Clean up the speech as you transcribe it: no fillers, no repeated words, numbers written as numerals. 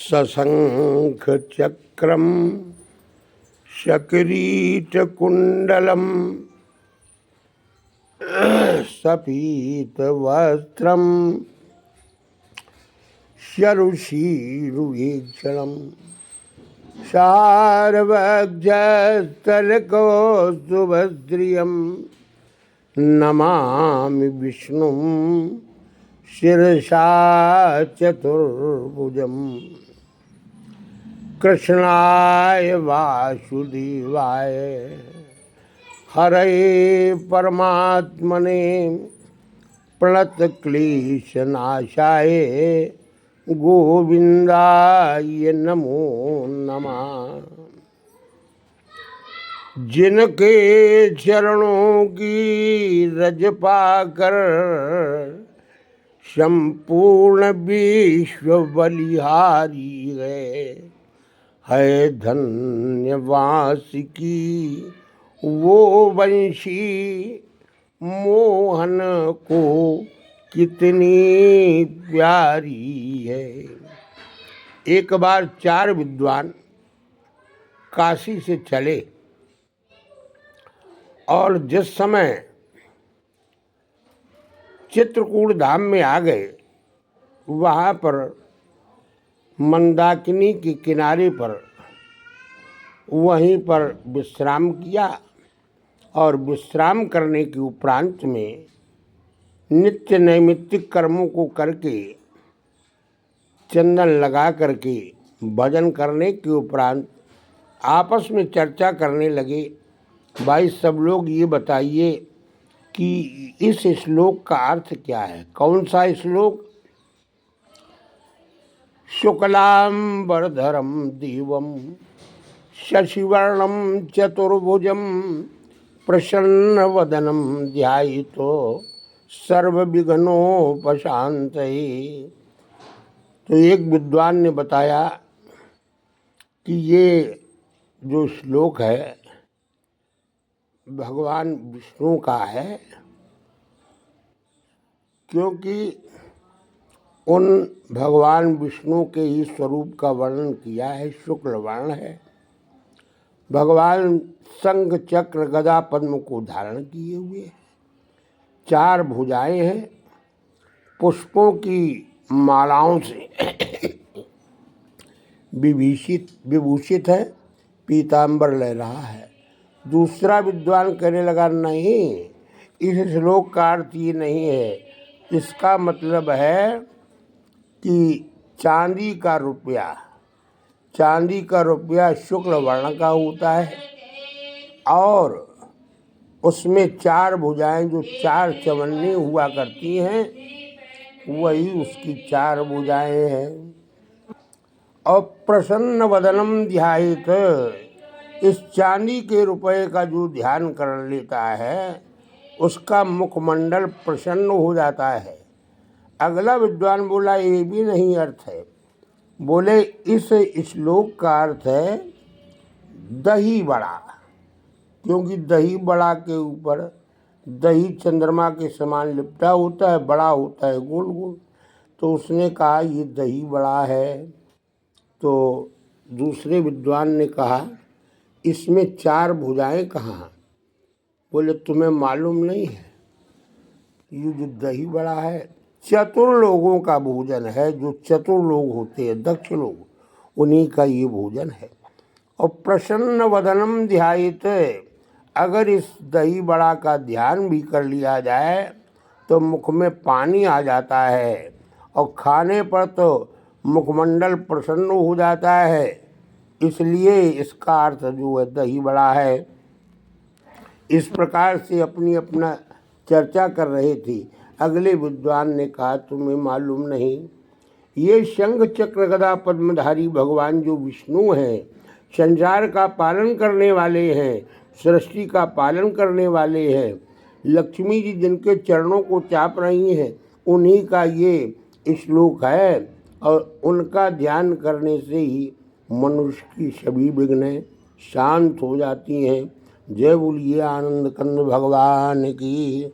सशंख चक्रम शकरीटकुंडलम सपीतवस्त्रम शरुशीरुवीक्षणम सार्वज्ञस्तलकौस्तुभस्त्रियं नमामि विष्णुं शिरसा चतुर्भुजम्। कृष्णाय वासुदेवाय हरये परमात्मने प्रणतक्लेशनाशाय गोविंदाय नमो नमः। जिनके चरणों की रज पाकर संपूर्ण विश्व बलिहारी है धन्य वासिकी वो वंशी मोहन को कितनी प्यारी है। एक बार चार विद्वान काशी से चले और जिस समय चित्रकूट धाम में आ गए, वहाँ पर मंदाकिनी के किनारे पर वहीं पर विश्राम किया और विश्राम करने के उपरांत में नित्य नैमित्तिक कर्मों को करके चंदन लगा करके भजन करने के उपरांत आपस में चर्चा करने लगे। भाई सब लोग ये बताइए कि इस श्लोक का अर्थ क्या है। कौन सा श्लोक? शुक्लांबरधरम देवम शशिवर्णम चतुर्भुजम प्रसन्नवदनम ध्यायितो सर्वविघ्नोपशान्तये। तो एक विद्वान ने बताया कि ये जो श्लोक है भगवान विष्णु का है, क्योंकि उन भगवान विष्णु के ही स्वरूप का वर्णन किया है। शुक्ल वर्ण है, भगवान शंख चक्र गदा पद्म को धारण किए हुए हैं, चार भुजाएं हैं, पुष्पों की मालाओं से विभूषित है, पीतांबर ले रहा है। दूसरा विद्वान कहने लगा, नहीं, इस श्लोक का अर्थ ये नहीं है। इसका मतलब है कि चांदी का रुपया शुक्ल वर्ण का होता है और उसमें चार भुजाएं जो चार चवन्नी हुआ करती हैं, वही उसकी चार भुजाएं हैं। और प्रसन्न वदनम ध्यायित, इस चांदी के रुपये का जो ध्यान कर लेता है उसका मुखमंडल प्रसन्न हो जाता है। अगला विद्वान बोला, ये भी नहीं अर्थ है। बोले इस श्लोक का अर्थ है दही बड़ा, क्योंकि दही बड़ा के ऊपर दही चंद्रमा के समान लिपटा होता है, बड़ा होता है गोल गोल। तो उसने कहा ये दही बड़ा है। तो दूसरे विद्वान ने कहा इसमें चार भुजाएं कहाँ? बोले तुम्हें मालूम नहीं है, ये जो दही बड़ा है चतुर लोगों का भोजन है। जो चतुर लोग होते हैं, दक्ष लोग, उन्हीं का ये भोजन है। और प्रसन्न वदनम ध्यायित, अगर इस दही बड़ा का ध्यान भी कर लिया जाए तो मुख में पानी आ जाता है और खाने पर तो मुखमंडल प्रसन्न हो जाता है। इसलिए इसका अर्थ जो है दही बड़ा है। इस प्रकार से अपना चर्चा कर रहे थे। अगले विद्वान ने कहा तुम्हें मालूम नहीं, ये शंख चक्र गदा पद्मधारी भगवान जो विष्णु हैं, संसार का पालन करने वाले हैं, सृष्टि का पालन करने वाले हैं। लक्ष्मी जी जिनके चरणों को चाप रही हैं, उन्हीं का ये श्लोक है। और उनका ध्यान करने से ही मनुष्य की सभी विघ्नें शांत हो जाती हैं। जय बोलिए आनंद कंद भगवान की।